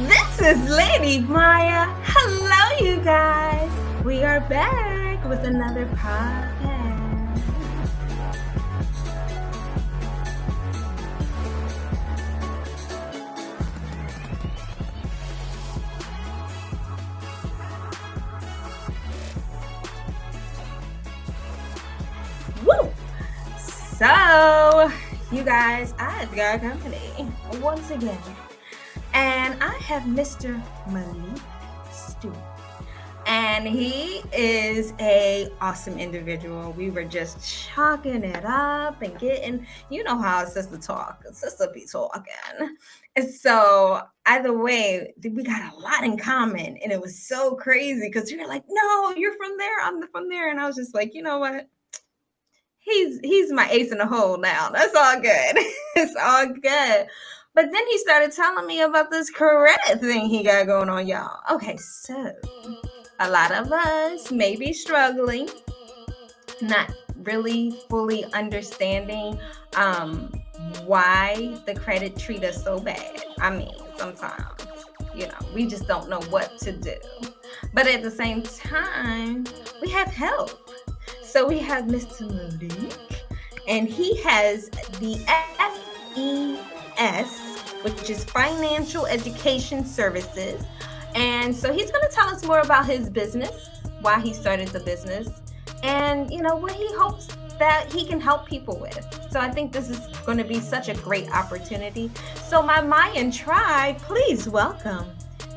This is Lady Myya. Hello, you guys. We are back with another podcast. Woo! So, you guys, I've got company once again. And I have Mr. Malik Stewart. And he is a awesome individual. We were just chalking it up and getting, you know how a sister talk. A sister be talking. And so either way, we got a lot in common. And it was so crazy because you were like, no, you're from there. I'm from there. And I was just like, you know what? He's my ace in the hole now. That's all good. It's all good. But then he started telling me about this credit thing he got going on, y'all. Okay, so a lot of us may be struggling, not really fully understanding why the credit treat us so bad. I mean, sometimes, we just don't know what to do. But at the same time, we have help. So we have Mr. Malik, and he has the FES, which is Financial Education Services. And so he's going to tell us more about his business, why he started the business, and, what he hopes that he can help people with. So I think this is going to be such a great opportunity. So my Mayan tribe, please welcome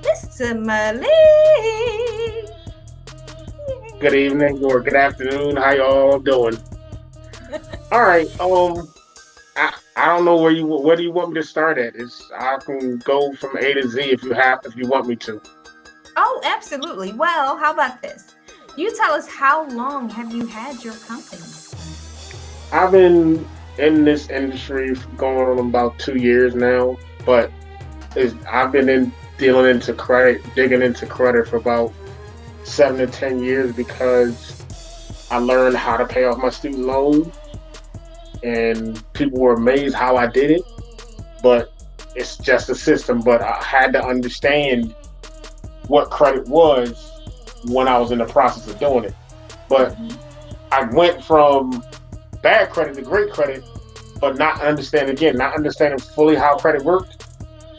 Mr. Malik. Good evening or good afternoon. How y'all doing? All right. I don't know where do you want me to start at? I can go from A to Z if you want me to. Oh, absolutely. Well, how about this? You tell us, how long have you had your company? I've been in this industry for going on about 2 years now, but I've been digging into credit for about 7 to 10 years because I learned how to pay off my student loan, and people were amazed how I did it. But it's just a system. But I had to understand what credit was when I was in the process of doing it. But I went from bad credit to great credit, but not understanding fully how credit worked.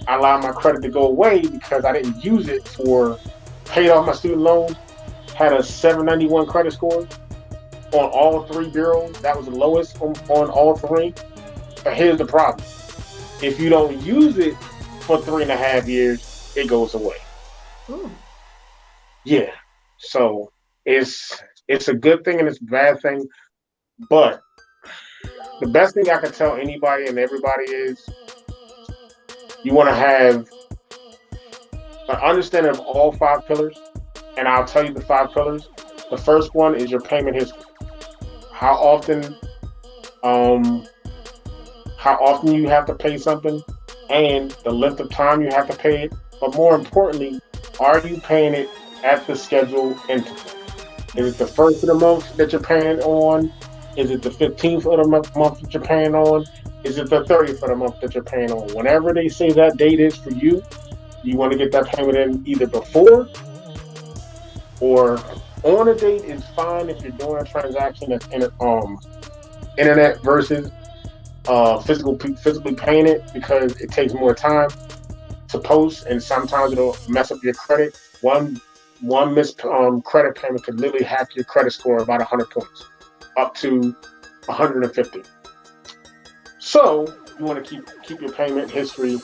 I allowed my credit to go away because I didn't use it for paid off my student loans, had a 791 credit score on all 3 bureaus. That was the lowest on all 3. But here's the problem. If you don't use it for 3.5 years, it goes away. Ooh. Yeah. So it's a good thing and it's a bad thing. But the best thing I can tell anybody and everybody is you want to have an understanding of all 5 pillars, and I'll tell you the 5 pillars. The first one is your payment history. How often you have to pay something, and the length of time you have to pay it. But more importantly, are you paying it at the scheduled interval? Is it the first of the month that you're paying on? Is it the 15th of the month that you're paying on? Is it the 30th of the month that you're paying on? Whenever they say that date is for you, you want to get that payment in either before or on a date is fine if you're doing a transaction that's in internet versus physically paying it, because it takes more time to post and sometimes it'll mess up your credit. One missed credit payment could literally hack your credit score about 100 points, up to 150. So you want to keep your payment history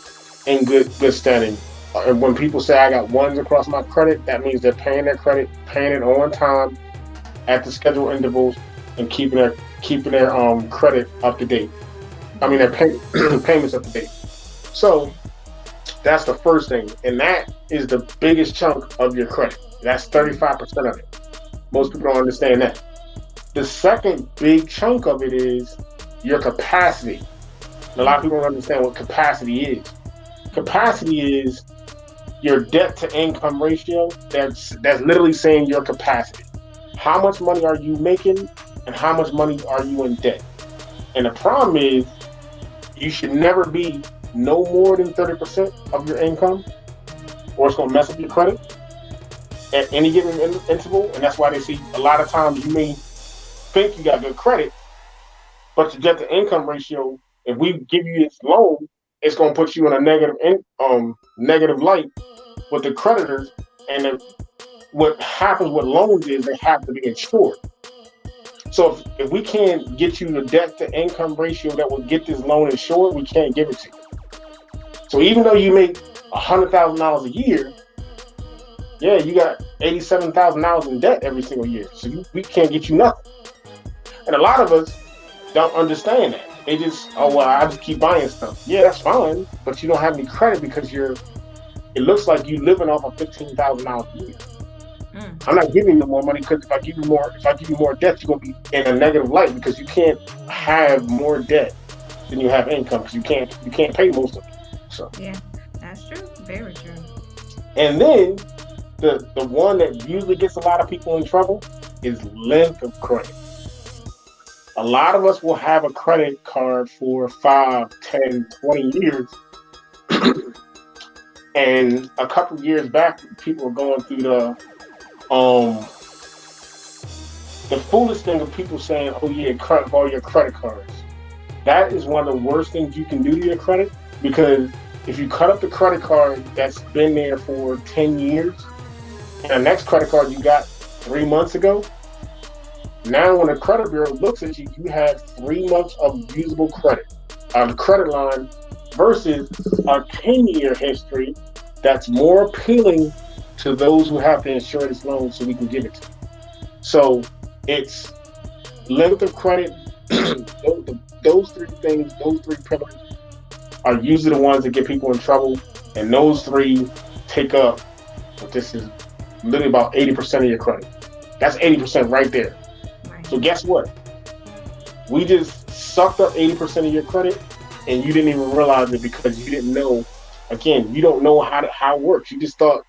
in good standing. And when people say I got ones across my credit, that means they're paying their credit, paying it on time, at the scheduled intervals, and keeping their credit up to date. I mean their payments up to date. So that's the first thing, and that is the biggest chunk of your credit. That's 35% of it. Most people don't understand that. The second big chunk of it is your capacity. A lot of people don't understand what capacity is. Capacity is your debt to income ratio. That's literally saying your capacity. How much money are you making and how much money are you in debt? And the problem is you should never be no more than 30% of your income or it's going to mess up your credit at any given interval. And that's why they see a lot of times you may think you got good credit, but your debt to income ratio, if we give you this loan, it's going to put you in a negative light with the creditors. And what happens with loans is they have to be insured. So if we can't get you the debt to income ratio that will get this loan insured, we can't give it to you. So even though you make $100,000 a year, yeah, you got $87,000 in debt every single year. So we can't get you nothing. And a lot of us don't understand that. They just, oh, well, I just keep buying stuff. Yeah, that's fine, but you don't have any credit because it looks like you're living off of $15,000 a year. I'm not giving you more money because if I give you more debt, you're gonna be in a negative light because you can't have more debt than you have income because you can't pay most of it. So yeah, that's true. Very true. And then the one that usually gets a lot of people in trouble is length of credit. A lot of us will have a credit card for 5, 10, 20 years. And a couple of years back, people were going through the foolish thing of people saying, oh yeah, borrow your credit cards. That is one of the worst things you can do to your credit, because if you cut up the credit card that's been there for 10 years, and the next credit card you got 3 months ago, now when the credit bureau looks at you, you have 3 months of usable credit on the credit line versus a 10-year history that's more appealing to those who have to insure this loan so we can give it to you. So it's length of credit, those three things, those three pillars are usually the ones that get people in trouble, and those three take up, this is literally about 80% of your credit. That's 80% right there. So guess what? We just sucked up 80% of your credit, and you didn't even realize it because you didn't know. Again, you don't know how it works. You just thought,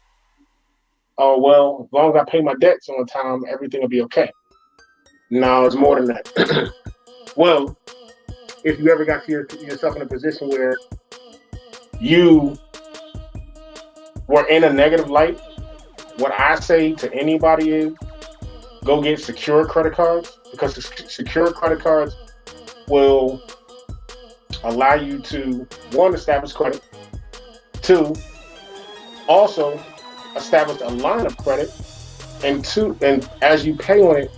oh, well, as long as I pay my debts on time, everything will be okay. No, it's more than that. Well, if you ever got yourself in a position where you were in a negative light, what I say to anybody is go get secure credit cards, because secure credit cards will allow you to, one, establish credit, two, also establish a line of credit, and as you pay on it,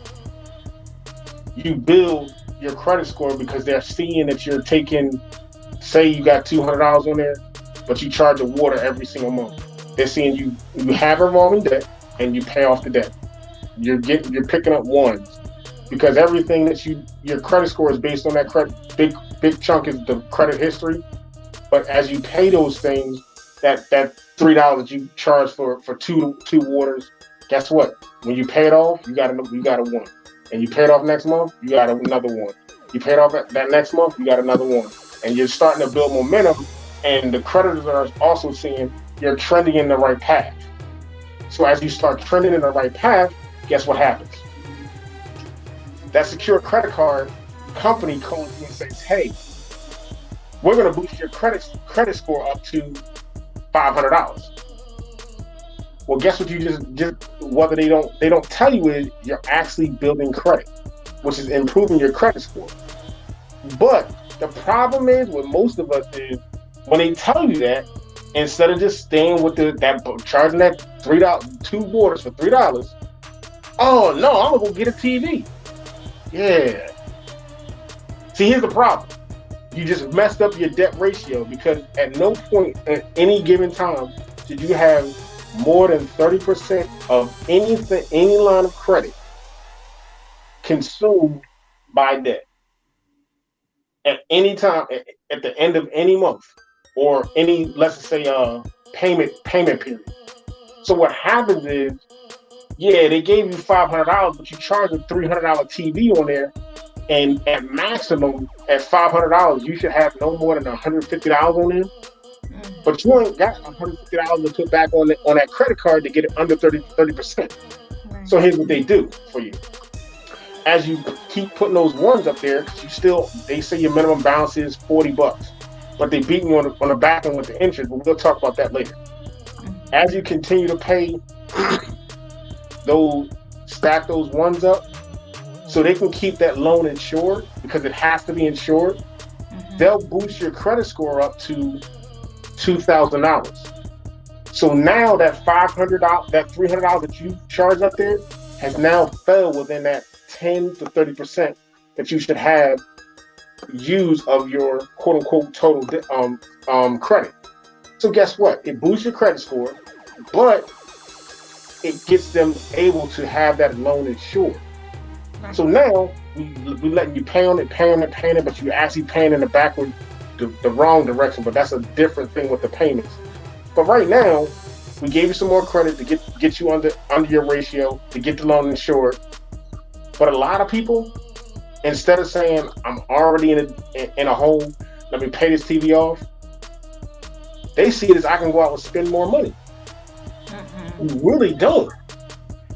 you build your credit score because they're seeing that you're taking, say you got $200 on there, but you charge a water every single month. They're seeing you have revolving debt and you pay off the debt. You're picking up ones because everything that your credit score is based on that credit. Big chunk is the credit history, but as you pay those things, that $3 that you charge for two waters, guess what? When you pay it off, you got a one, and you pay it off next month, you got another one. You pay it off that next month, you got another one, and you're starting to build momentum. And the creditors are also seeing you're trending in the right path. So as you start trending in the right path, guess what happens? That secure credit card company calls you and says, hey, we're going to boost your credit score up to $500. Well, guess what? You just whether they don't tell you is you're actually building credit, which is improving your credit score. But the problem is with most of us is when they tell you that, instead of just staying with charging that $3, 2 waters for $3, oh no, I'm gonna go get a TV. Yeah. See, here's the problem. You just messed up your debt ratio because at no point at any given time did you have more than 30% of any line of credit consumed by debt. At any time, at the end of any month, or any, let's say, payment period. So what happens is, yeah, they gave you $500, but you charge a $300 TV on there, and at maximum, at $500, you should have no more than $150 on there. But you ain't got $150 to put back on that credit card to get it under 30%. Right. So here's what they do for you. As you keep putting those ones up there, they say your minimum balance is $40, but they beat you on the back end with the interest. But we'll talk about that later. as you continue to pay those, stack those ones up, so they can keep that loan insured because it has to be insured. They'll boost your credit score up to $2,000. So now that $500, that $300 that you charged up there has now fell within that 10 to 30% that you should have use of your quote unquote total credit. So guess what? It boosts your credit score, but it gets them able to have that loan insured. So now we letting you pay on it, but you're actually paying in the wrong direction. But that's a different thing with the payments. But right now, we gave you some more credit to get you under your ratio to get the loan insured. But a lot of people, instead of saying I'm already in a hole, let me pay this TV off, they see it as I can go out and spend more money. You really don't.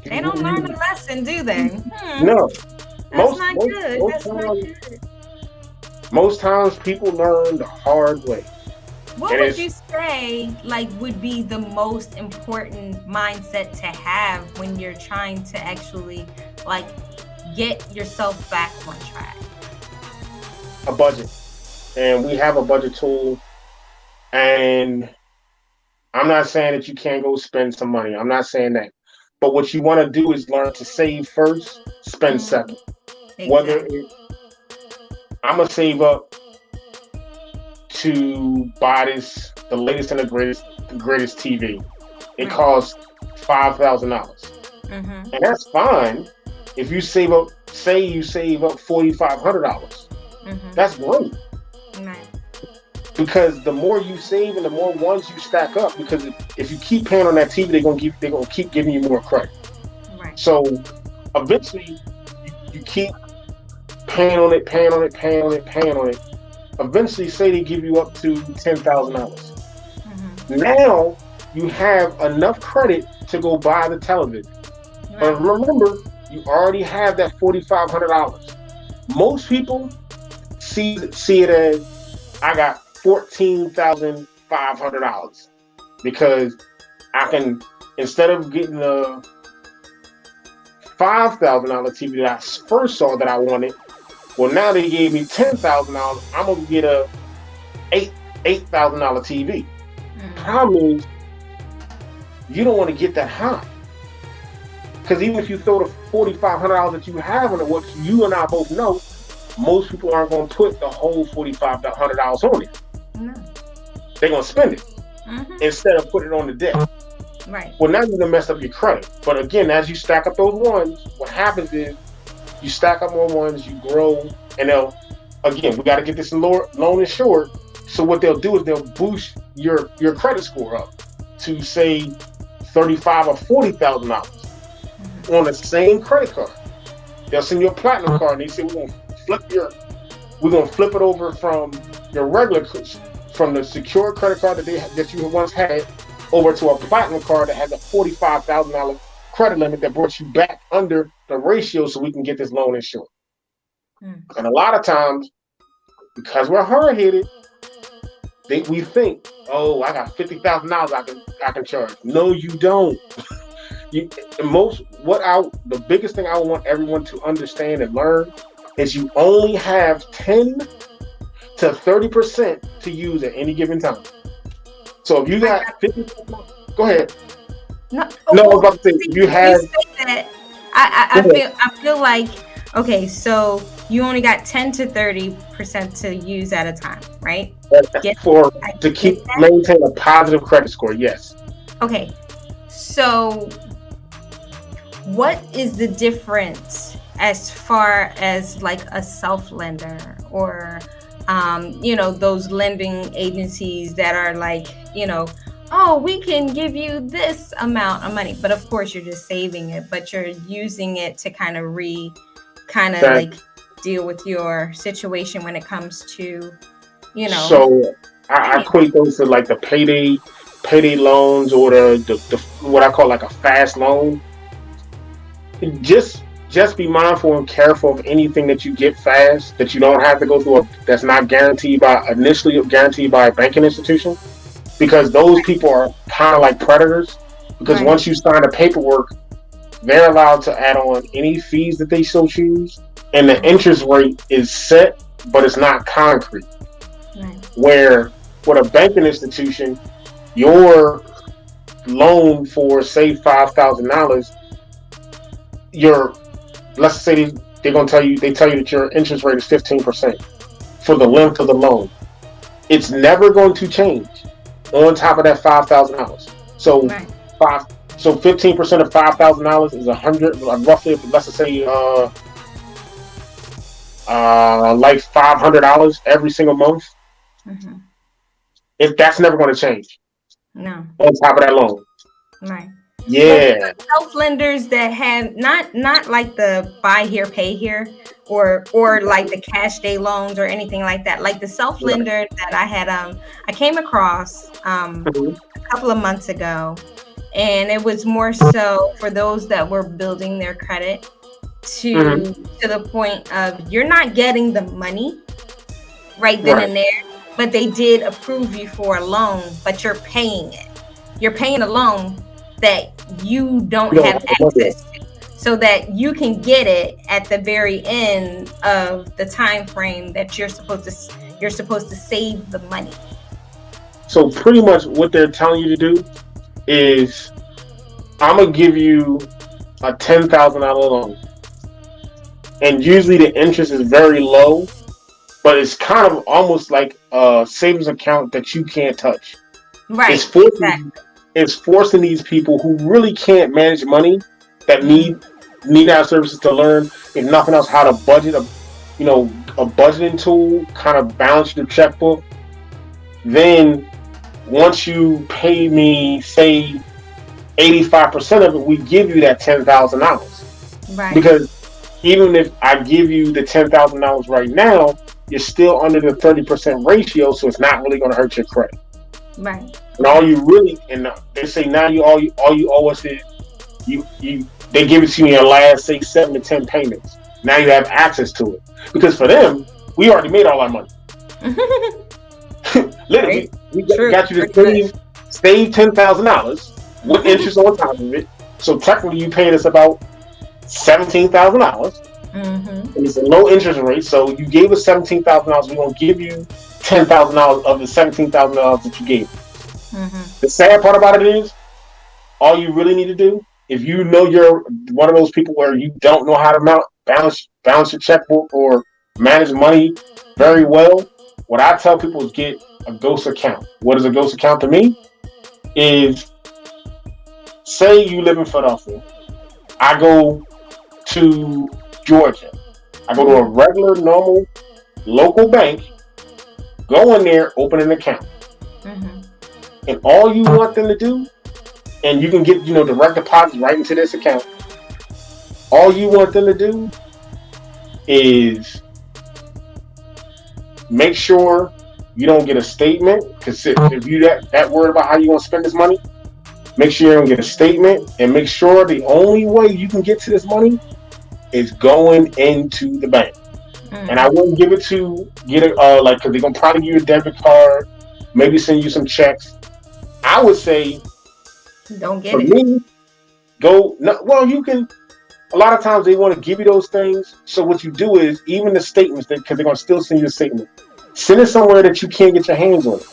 They don't learn the lesson, do they? No. That's not good. Most times people learn the hard way. What would you say would be the most important mindset to have when you're trying to actually get yourself back on track? A budget. And we have a budget tool, and I'm not saying that you can't go spend some money. I'm not saying that. But what you want to do is learn to save first, spend second. Exactly. I'm going to save up to buy the latest and the greatest TV. It costs $5,000. And that's fine if you save up, say you save up $4,500. That's great. Because the more you save and the more ones you stack up, because if you keep paying on that TV, they're gonna keep giving you more credit. So eventually you keep paying on it. Eventually, say they give you up to $10,000. Now you have enough credit to go buy the television. But remember, you already have that $4,500. Most people see it as I got $14,500 because I can, instead of getting a $5,000 TV that I first saw that I wanted, well, now they gave me $10,000. I'm gonna get a $8,000 TV. Problem is, you don't want to get that high, because even if you throw the $4,500 that you have on it, what you and I both know, most people aren't going to put the whole $4,500 on it. They're going to spend it instead of put it on the debt. Well, now you're going to mess up your credit. But again, as you stack up those ones, what happens is you stack up more ones, you grow, and we got to get this loan insured. So what they'll do is they'll boost your credit score up to say $35,000 or $40,000 on the same credit card. They'll send you a platinum card and they say we're gonna flip it over from your regular, from the secure credit card that you once had over to a platinum card that has a $45,000 credit limit that brought you back under the ratio so we can get this loan insured. And a lot of times, because we're hard-headed, we think, oh, I got $50,000 I can charge. No, you don't. The biggest thing I want everyone to understand and learn is you only have 10 to 30% to use at any given time. So if you got 50%, go ahead. No, I was about to say, you have. I feel like, okay, so you only got 10 to 30% to use at a time, right? Maintain a positive credit score, yes. Okay, so what is the difference as far as like a self-lender or, those lending agencies that are like, oh, we can give you this amount of money, but of course you're just saving it, but you're using it to kind of deal with your situation when it comes to, So I equate those to like the payday loans or the what I call like a fast loan. Just be mindful and careful of anything that you get fast that you don't have to go through that's not initially guaranteed by a banking institution. because those people are kind of like predators. Because Right. once you sign the paperwork, they're allowed to add on any fees that they so choose, and the Right. interest rate is set, but it's not concrete. Right. Where with a banking institution, your loan for say $5,000, your let's say they're gonna tell you they tell you that your interest rate is 15% for the length of the loan. It's never going to change on top of that $5,000. So Right. five, so 15% of $5,000 is 100, roughly. Let's just say like $500 every single month. Mm-hmm. If that's never going to change No. on top of that loan. Right. Well, for Yeah, the self lenders that have not like the buy here, pay here, or like the cash day loans or anything like that. Like the self right. lender that I came across Mhm, a couple of months ago, and it was more so for those that were building their credit mhm, to the point of you're not getting the money right then right. and there, but they did approve you for a loan, but you're paying it. You're paying a loan that you don't You don't have have the money. access to, so that you can get it at the very end of the time frame that you're supposed to save the money. So pretty much what they're telling you to do is, I'm gonna give you a $10,000 loan, and usually the interest is very low, but it's kind of almost like a savings account that you can't touch. It's Right, forcing exactly. it's forcing these people who really can't manage money, that Hmm. need our services, to learn, if nothing else, how to budget, a budgeting tool, kind of balance your checkbook. Then once you pay me, say 85% of it, we give you that $10,000. Right, Because even if I give you the $10,000 right now, you're still under the 30% ratio, so it's not really going to hurt your credit. right, And all you really, and they say now all you owe us is, you they give it to you in your last, say, 7 to 10 payments. Now you have access to it, because for them, we already made all our money. right. Literally, we True, got you to pretty much. save $10,000 with interest on top of it. So technically, you paid us about $17,000, Hmm. and it's a low interest rate. So you gave us $17,000. We're gonna give you $10,000 of the $17,000 that you gave. Hmm. The sad part about it is, all you really need to do, if you know you're one of those people where you don't know how to balance your checkbook or manage money very well, what I tell people is get a ghost account. What is a ghost account to me? Is, say you live in Philadelphia, I go to Georgia, I go to a Hmm. regular, normal, local bank, go in there, open an account, Hmm. and all you want them to do, and you can get direct deposits right into this account. All you want them to do is make sure you don't get a statement, because if you that worried about how you want to spend this money, make sure you don't get a statement, and make sure the only way you can get to this money is going into the bank. And I Hmm. wouldn't give it to get it like, because they're gonna probably give you a debit card, maybe send you some checks. I would say, Don't for get it. me, go no, well, you can. A lot of times they want to give you those things. So what you do is, even the statements, because they're gonna still send you a statement, send it somewhere that you can't get your hands on it.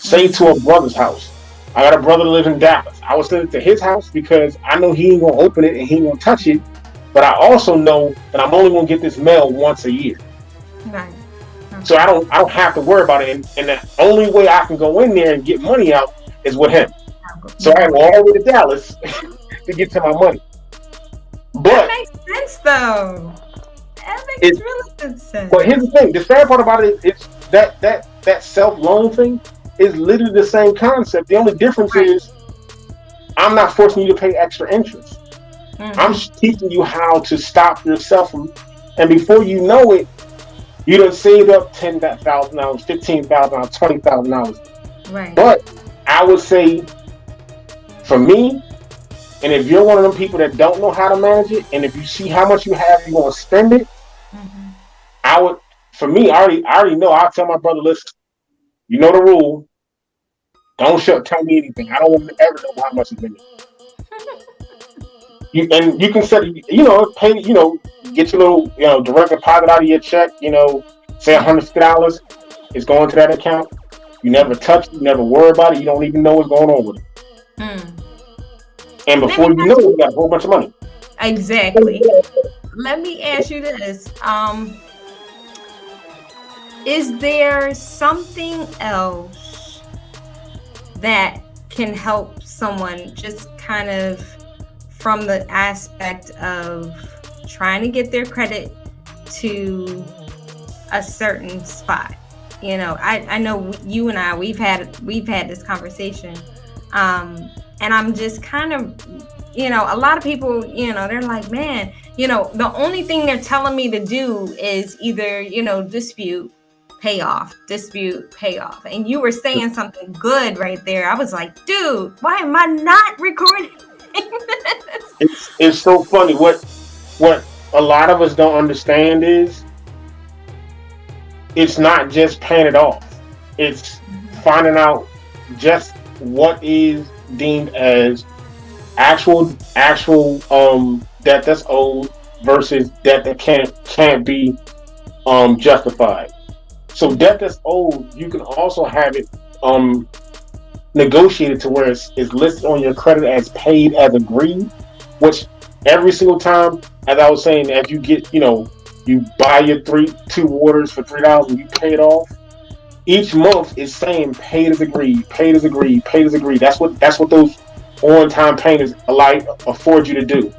Say to Hmm. a brother's house. I got a brother that lives in Dallas. I would send it to his house because I know he ain't gonna open it and he ain't gonna touch it. But I also know that I'm only gonna get this mail once a year. Right. So Okay. I don't have to worry about it. And the only way I can go in there and get money out is with him. So I go Right. all the way to Dallas to get to my money. That But makes sense though. That it makes really good but here's sense. the thing, the sad part about it is that self loan thing is literally the same concept. The only difference Right. is, I'm not forcing you to pay extra interest. I'm Hmm. teaching you how to stop yourself from, and before you know it, you done saved up $10,000, $15,000, $20,000. Right. But I would say, for me, and if you're one of them people that don't know how to manage it, and if you see how much you have, you're gonna spend it. Hmm. I would, for me, I already know. I'll tell my brother, listen, you know the rule. Don't tell me anything. I don't want to ever know how much it's been. You can set, pay, get your little, direct deposit out of your check. Say $150 is going to that account. You never touch it. You never worry about it. You don't even know what's going on with it. Mm. And Let before me you ask know it, you you got a whole bunch of money. exactly. Let me ask you this. Is there something else that can help someone just kind of from the aspect of trying to get their credit to a certain spot? I know you and I we've had this conversation, and I'm just kind of, a lot of people, they're like, man, the only thing they're telling me to do is either, dispute, payoff. And you were saying something good right there. I was like, dude, why am I not recording this? It's so funny. What a lot of us don't understand is it's not just paying it off. It's finding out just what is deemed as actual debt that's owed versus debt that can't be justified. So debt that's owed, you can also have it negotiated to where it's listed on your credit as paid as agreed, which every single time, as I was saying, as you get, you buy your two waters for $3 and you pay it off. Each month is saying paid as agreed, paid as agreed, paid as agreed. That's what those on-time payments afford you to do.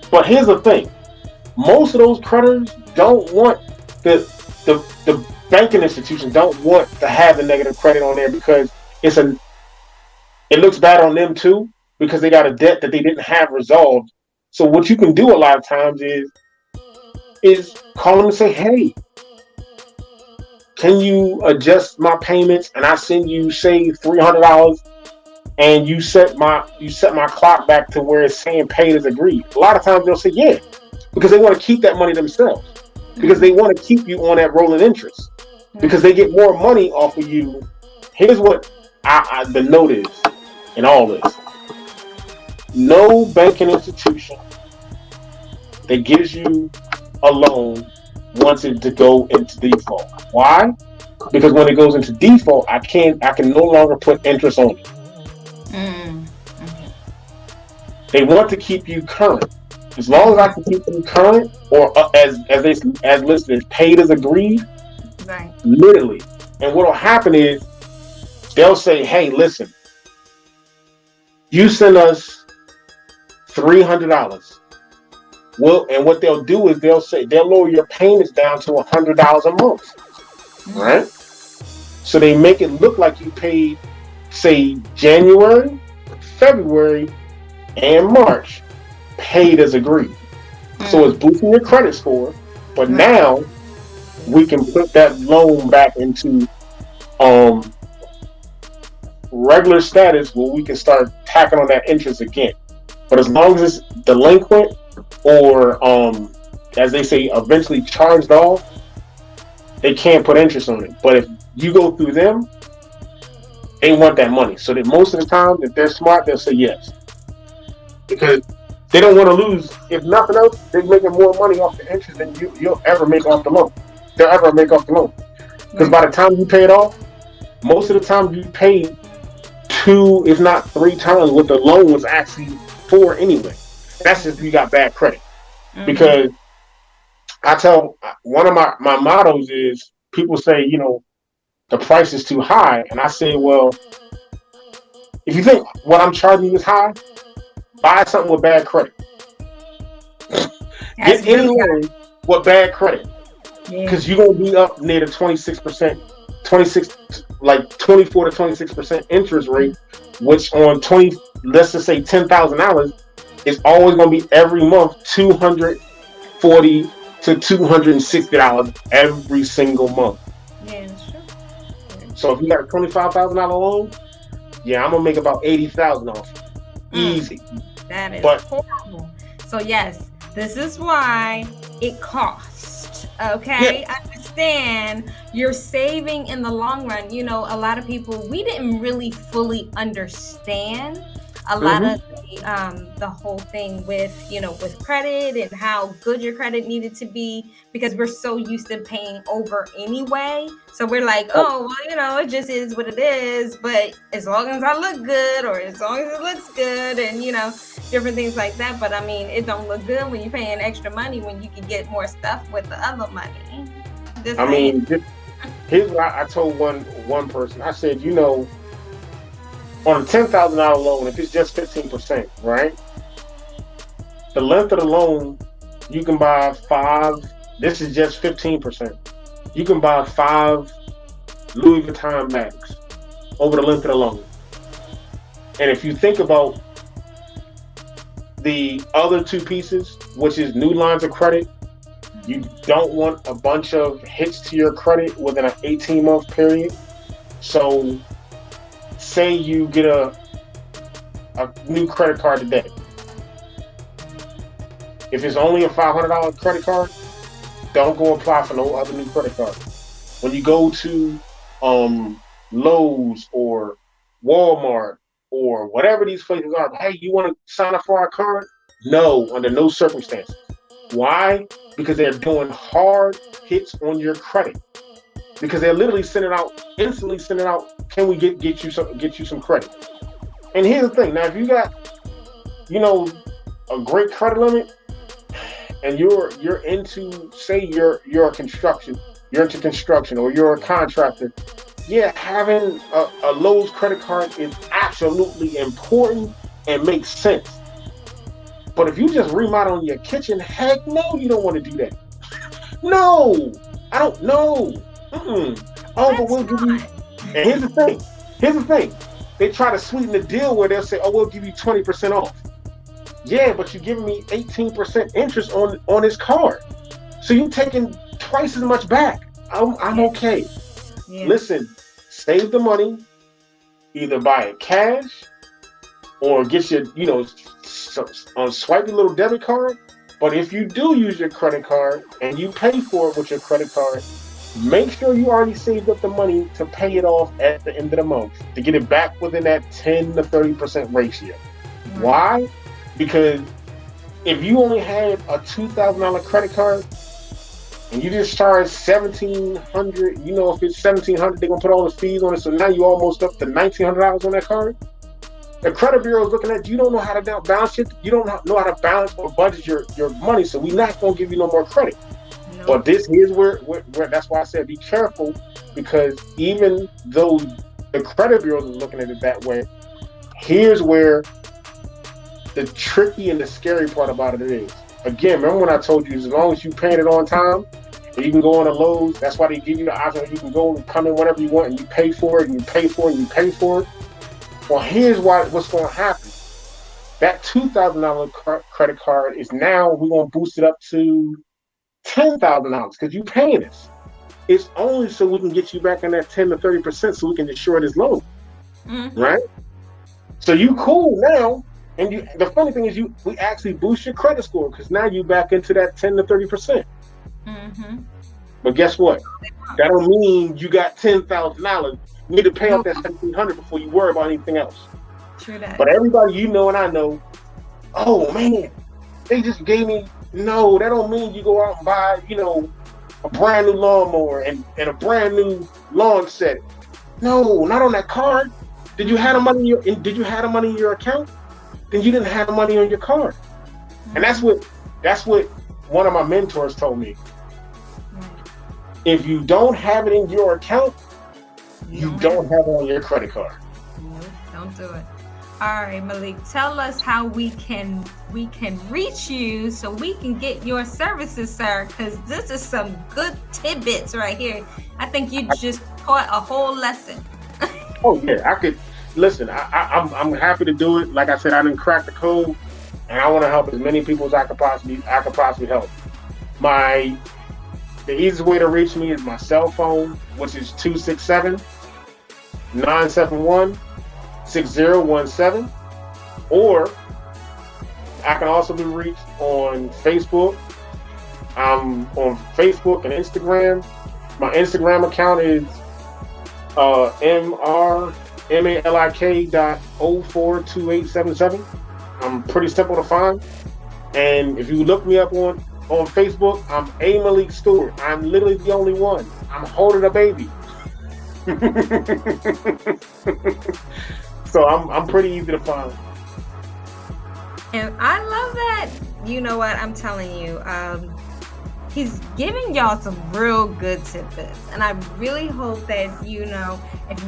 But here's the thing: most of those creditors don't want the banking institutions don't want to have the negative credit on there because it looks bad on them too because they got a debt that they didn't have resolved. So what you can do a lot of times is call them and say, hey, can you adjust my payments and I send you say $300 and you set my clock back to where it's saying paid as agreed. A lot of times they'll say yeah, because they want to keep that money themselves, because they want to keep you on that rolling interest, because they get more money off of you. Here's what the note is in all this: no banking institution that gives you a loan wants it to go into default. Why? Because when it goes into default, I can no longer put interest on it. They want to keep you current. As long as I can keep you current, or as listed as paid as agreed, right? Literally. And what'll happen is they'll say, "Hey, listen, you send us $300." Well, and what they'll do is they'll lower your payments down to $100 a month, right? So they make it look like you paid, say, January, February, and March paid as agreed. So it's boosting your credit score, but now we can put that loan back into regular status where we can start tacking on that interest again. But as long as it's delinquent or as they say, eventually charged off, they can't put interest on it. But if you go through them, they want that money. So that most of the time, if they're smart, they'll say yes, because they don't want to lose. If nothing else, they're making more money off the interest than you'll ever make off the loan. They'll ever make off the loan. Because by the time you pay it off, most of the time you pay 2, if not 3 times what the loan was actually for anyway. That's just if you got bad credit. Because I tell, one of my mottos is, people say, the price is too high. And I say, well, if you think what I'm charging you is high, buy something with bad credit. Get any loan with bad credit. Because you're going to be up near the 26%, 24 to 26% interest rate, which on let's just say $10,000 is always going to be every month $240 to $260 every single month. Yeah, that's true. So if you got a $25,000 loan, yeah, I'm gonna make about $80,000 off. Easy. That is horrible. So yes, this is why it costs. Okay, understand you're saving in the long run. You know, a lot of people, we didn't really fully understand a lot Mm-hmm. of the whole thing with, you know, with credit and how good your credit needed to be, because we're so used to paying over anyway. So we're like, oh, well, you know, it just is what it is. But as long as I look good, or as long as it looks good, and, you know, different things like that. But I mean, it don't look good when you're paying extra money when you can get more stuff with the other money. Just I saying. mean, here's what I told one person. I said, you know, on a $10,000 loan, if it's just 15%, right? The length of the loan, you can buy 5. This is just 15%. You can buy 5 Louis Vuitton bags over the length of the loan. And if you think about the other 2 pieces, which is new lines of credit, you don't want a bunch of hits to your credit within an 18-month period. So say you get a new credit card today. If it's only a $500 credit card, don't go apply for no other new credit card. When you go to Lowe's or Walmart or whatever these places are, hey, you want to sign up for our card? No, under no circumstances. Why? Because they're doing hard hits on your credit. Because they're literally instantly sending out, can we get you some credit? And here's the thing. Now, if you got, you know, a great credit limit, and you're into, say you're into construction, or you're a contractor, yeah, having a Lowe's credit card is absolutely important and makes sense. But if you just remodeling your kitchen, heck no, you don't want to do that. No, I don't know. Oh, but we'll give you. And here's the thing. They try to sweeten the deal where they'll say, oh, we'll give you 20% off. Yeah, but you're giving me 18% interest on this card. So you're taking twice as much back. I'm okay. Yeah. Listen, save the money, either buy it cash or get your, you know, swipe your little debit card. But if you do use your credit card and you pay for it with your credit card, make sure you already saved up the money to pay it off at the end of the month to get it back within that 10 to 30% ratio. Right. Why? Because if you only had a $2,000 credit card and you just charge $1,700, you know, if it's $1,700, they're gonna put all the fees on it. So now you're almost up to $1,900 on that card. The credit bureau is looking at you. Don't know how to balance it. You don't know how to balance or budget your money. So we're not gonna give you no more credit. No. But this is where that's why I said be careful, because even though the credit bureau is looking at it that way, here's where the tricky and the scary part about it is. Again, remember when I told you, as long as you paying it on time, and you can go on a Lowe's, that's why they give you the option that you can go and come in whenever you want, and you pay for it, and you pay for it, and you pay for it. Well, here's what's going to happen. That $2,000 credit card is now, we're going to boost it up to $10,000 because you're paying us. It's only so we can get you back in that 10 to 30% so we can insure this loan. Mm-hmm. Right? So you cool now. And the funny thing is, we actually boost your credit score because now you back into that 10 to 30%. Mm-hmm. But guess what? That don't mean you got $10,000. You need to pay off that $1,700 before you worry about anything else. True that. But everybody you know and I know, oh man, they just gave me. No, that don't mean you go out and buy, you know, a brand new lawnmower and a brand new lawn set. No, not on that card. Did you have the money in your account? Then you didn't have the money on your card. And that's what one of my mentors told me. If you don't have it in your account, you don't have it on your credit card. No, don't do it. All right, Malik, tell us how we can reach you so we can get your services, sir, because this is some good tidbits right here. I think you just taught a whole lesson. Oh yeah, I could. Listen, I'm happy to do it. Like I said, I didn't crack the code, and I want to help as many people as I could possibly help. The easiest way to reach me is my cell phone, which is 267-971-6017, or I can also be reached on Facebook. I'm on Facebook and Instagram My Instagram account is MRMALIK.042877. I'm pretty simple to find. And if you look me up on Facebook, I'm A Malik Stewart. I'm literally the only one. I'm holding a baby. So I'm pretty easy to find. And I love that. You know what? I'm telling you, he's giving y'all some real good tidbits. And I really hope that, if you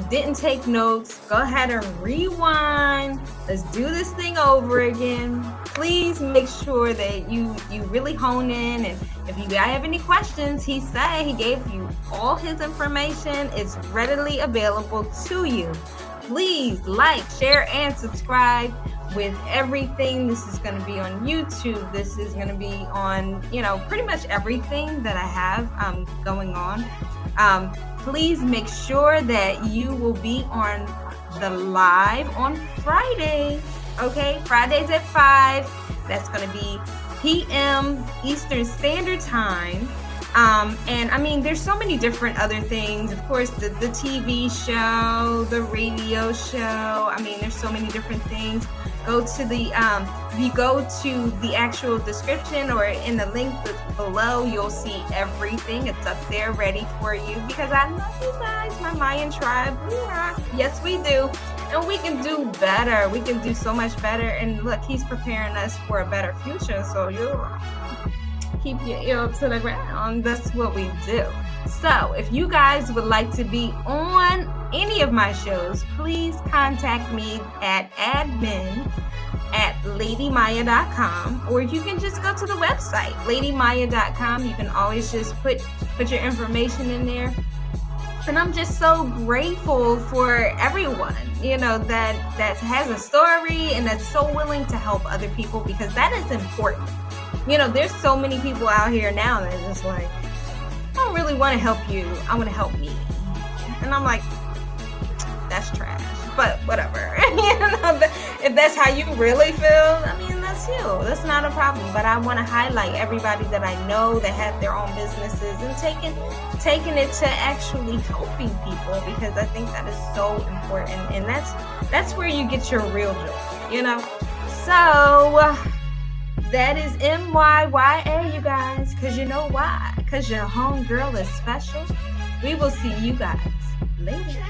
didn't take notes, go ahead and rewind. Let's do this thing over again. Please make sure that you really hone in. And if you have any questions, he gave you all his information. It's readily available to you. Please like, share, and subscribe with everything. This is going to be on YouTube. This is going to be on, pretty much everything that I have going on. Please make sure that you will be on the live on Fridays. Okay, Fridays at 5. That's going to be p.m. Eastern Standard Time. And I mean, there's so many different other things. Of course, the TV show, the radio show. I mean, there's so many different things. Go to the, if you go to the actual description or in the link below, you'll see everything. It's up there ready for you because I love you guys, my Mayan tribe. We rock. Yes, we do. And we can do better. We can do so much better. And look, he's preparing us for a better future. So you keep your ear to the ground. That's what we do. So if you guys would like to be on any of my shows, please contact me at admin@ladymyya.com, or you can just go to the website, ladymyya.com. You can always just put your information in there. And I'm just so grateful for everyone, that has a story and that's so willing to help other people, because that is important. There's so many people out here now that are just like, I don't really want to help you. I want to help me. And I'm like, that's trash. But whatever. If that's how you really feel, I mean, that's you. That's not a problem. But I want to highlight everybody that I know that have their own businesses and taking it to actually helping people, because I think that is so important. And that's where you get your real joy, So that is MYYA, you guys, because you know why? Because your homegirl is special. We will see you guys later.